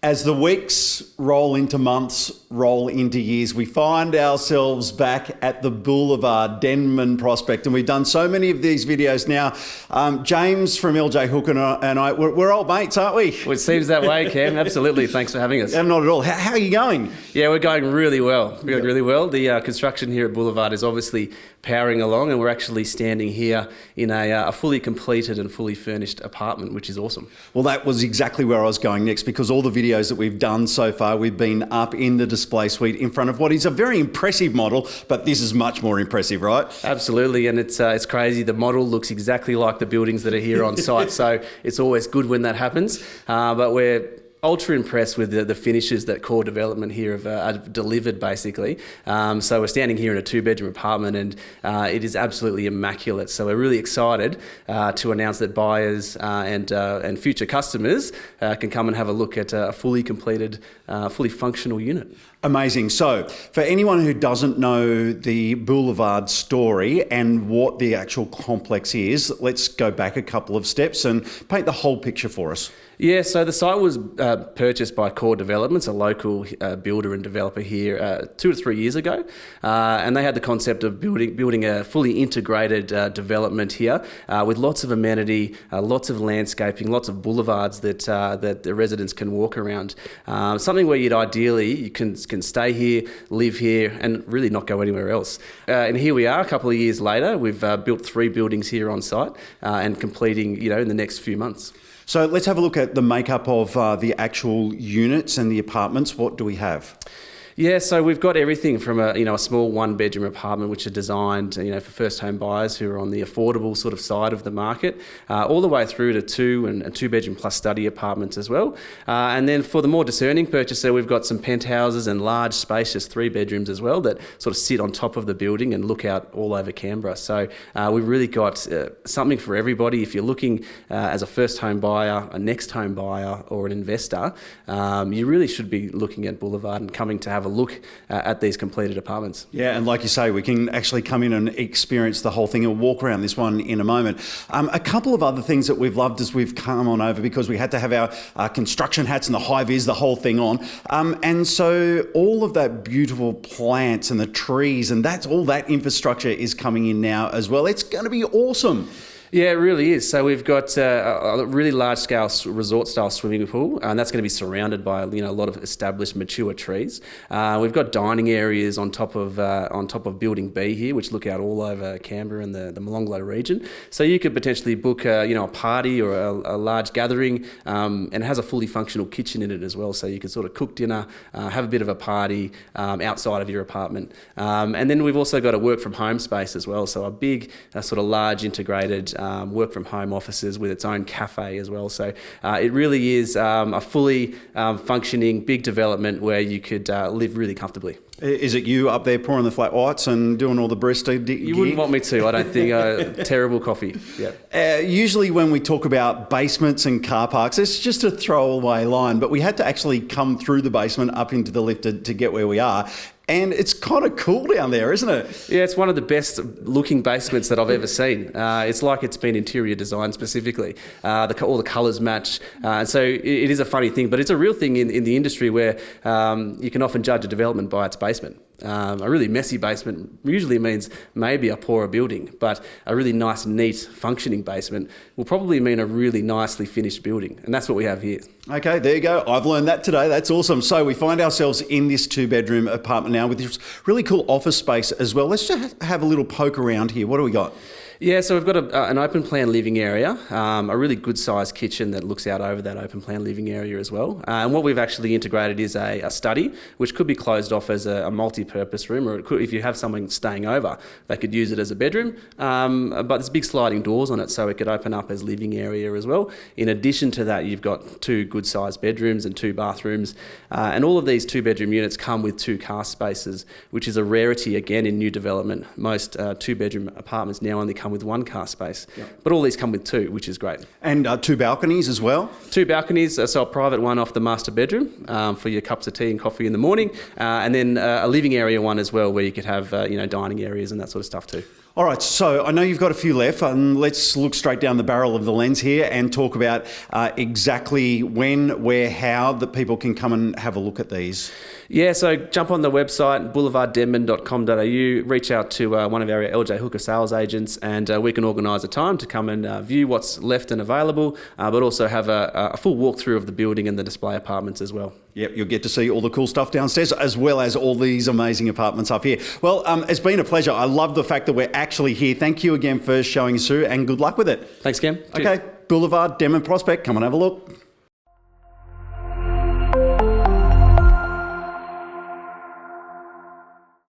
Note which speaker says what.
Speaker 1: As the weeks roll into months, roll into years, we find ourselves back at the Boulevard, Denman Prospect, and we've done so many of these videos now. James from LJ Hook and I, we're old mates, aren't we?
Speaker 2: Well, it seems that way, Cam. Absolutely. Thanks for having us.
Speaker 1: Not at all. How are you going?
Speaker 2: Yeah, we're going really well. We're going really well. The construction here at Boulevard is obviously powering along, and we're actually standing here in a fully completed and fully furnished apartment, which is awesome.
Speaker 1: Well, that was exactly where I was going next, because all the videos that we've done so far, we've been up in the display suite in front of what is a very impressive model, but this is much more impressive, right?
Speaker 2: Absolutely, and it's crazy. The model looks exactly like the buildings that are here on site, so it's always good when that happens. But we're ultra impressed with the finishes that core development here have delivered, basically. So we're standing here in a 2-bedroom apartment, and it is absolutely immaculate. So we're really excited to announce that buyers and future customers can come and have a look at a fully completed, fully functional unit.
Speaker 1: Amazing. So for anyone who doesn't know the Boulevard story and what the actual complex is, let's go back a couple of steps and paint the whole picture for us.
Speaker 2: Yeah, so the site was purchased by Core Developments, a local builder and developer here 2 to 3 years ago, and they had the concept of building a fully integrated development here with lots of amenity, lots of landscaping, lots of boulevards that the residents can walk around. Something where you can stay here, live here, and really not go anywhere else. And here we are, a couple of years later. We've built 3 buildings here on site and completing, in the next few months.
Speaker 1: So let's have a look at the makeup of the actual units and the apartments. What do we have?
Speaker 2: Yeah, so we've got everything from a small 1-bedroom apartment, which are designed for first home buyers who are on the affordable sort of side of the market, all the way through to 2 and 2-bedroom plus study apartments as well. And then for the more discerning purchaser, we've got some penthouses and large spacious 3 bedrooms as well that sort of sit on top of the building and look out all over Canberra. So we've really got something for everybody. If you're looking as a first home buyer, a next home buyer, or an investor, you really should be looking at Boulevard and coming to have a look at these completed apartments. Yeah,
Speaker 1: and like you say, we can actually come in and experience the whole thing and walk around this one in a moment. A couple of other things that we've loved as we've come on over, because we had to have our construction hats and the high-vis, the whole thing on. And so all of that beautiful plants and the trees and all that infrastructure is coming in now as well. It's going to be awesome.
Speaker 2: Yeah, it really is. So we've got a really large-scale resort-style swimming pool, and that's going to be surrounded by a lot of established, mature trees. We've got dining areas on top of Building B here, which look out all over Canberra and the Molonglo region. So you could potentially book a party or a large gathering, and it has a fully functional kitchen in it as well. So you can sort of cook dinner, have a bit of a party outside of your apartment. And then we've also got a work-from-home space as well. So a big, sort of large integrated work from home offices with its own cafe as well. So it really is a fully functioning big development where you could live really comfortably.
Speaker 1: Is it you up there pouring the flat whites and doing all the barista gear?
Speaker 2: You wouldn't want me to. I don't think. Terrible coffee. Yeah.
Speaker 1: Usually when we talk about basements and car parks, it's just a throwaway line, but we had to actually come through the basement up into the lift to get where we are. And it's kind of cool down there, isn't it?
Speaker 2: Yeah, it's one of the best looking basements that I've ever seen. It's like it's been interior designed specifically. All the colours match. And so it is a funny thing, but it's a real thing in the industry where you can often judge a development by its basement. A really messy basement usually means maybe a poorer building, but a really nice, neat, functioning basement will probably mean a really nicely finished building. And that's what we have here.
Speaker 1: Okay, there you go. I've learned that today. That's awesome. So we find ourselves in this 2-bedroom apartment now with this really cool office space as well. Let's just have a little poke around here. What do we got?
Speaker 2: Yeah, so we've got an open plan living area, a really good sized kitchen that looks out over that open plan living area as well. And what we've actually integrated is a study, which could be closed off as a multi-purpose room, or it could, if you have someone staying over, they could use it as a bedroom. But there's big sliding doors on it, so it could open up as living area as well. In addition to that, you've got 2 good sized bedrooms and 2 bathrooms. And all of these 2-bedroom units come with 2 car spaces, which is a rarity again in new development. Most 2-bedroom apartments now only come with 1 car space, but all these come with 2, which is great.
Speaker 1: And 2 balconies as well?
Speaker 2: 2 balconies, so a private one off the master bedroom for your cups of tea and coffee in the morning, and then a living area one as well, where you could have dining areas and that sort of stuff too.
Speaker 1: All right, so I know you've got a few left, and let's look straight down the barrel of the lens here and talk about exactly when, where, how that people can come and have a look at these.
Speaker 2: Yeah, so jump on the website, boulevarddenman.com.au, reach out to one of our LJ Hooker sales agents, and we can organise a time to come and view what's left and available, but also have a full walkthrough of the building and the display apartments as well.
Speaker 1: Yep, you'll get to see all the cool stuff downstairs as well as all these amazing apartments up here. Well, it's been a pleasure. I love the fact that we're actually here. Thank you again for showing us through, and good luck with it.
Speaker 2: Thanks, Cam.
Speaker 1: Okay, Boulevard, Denman Prospect, come and have a look.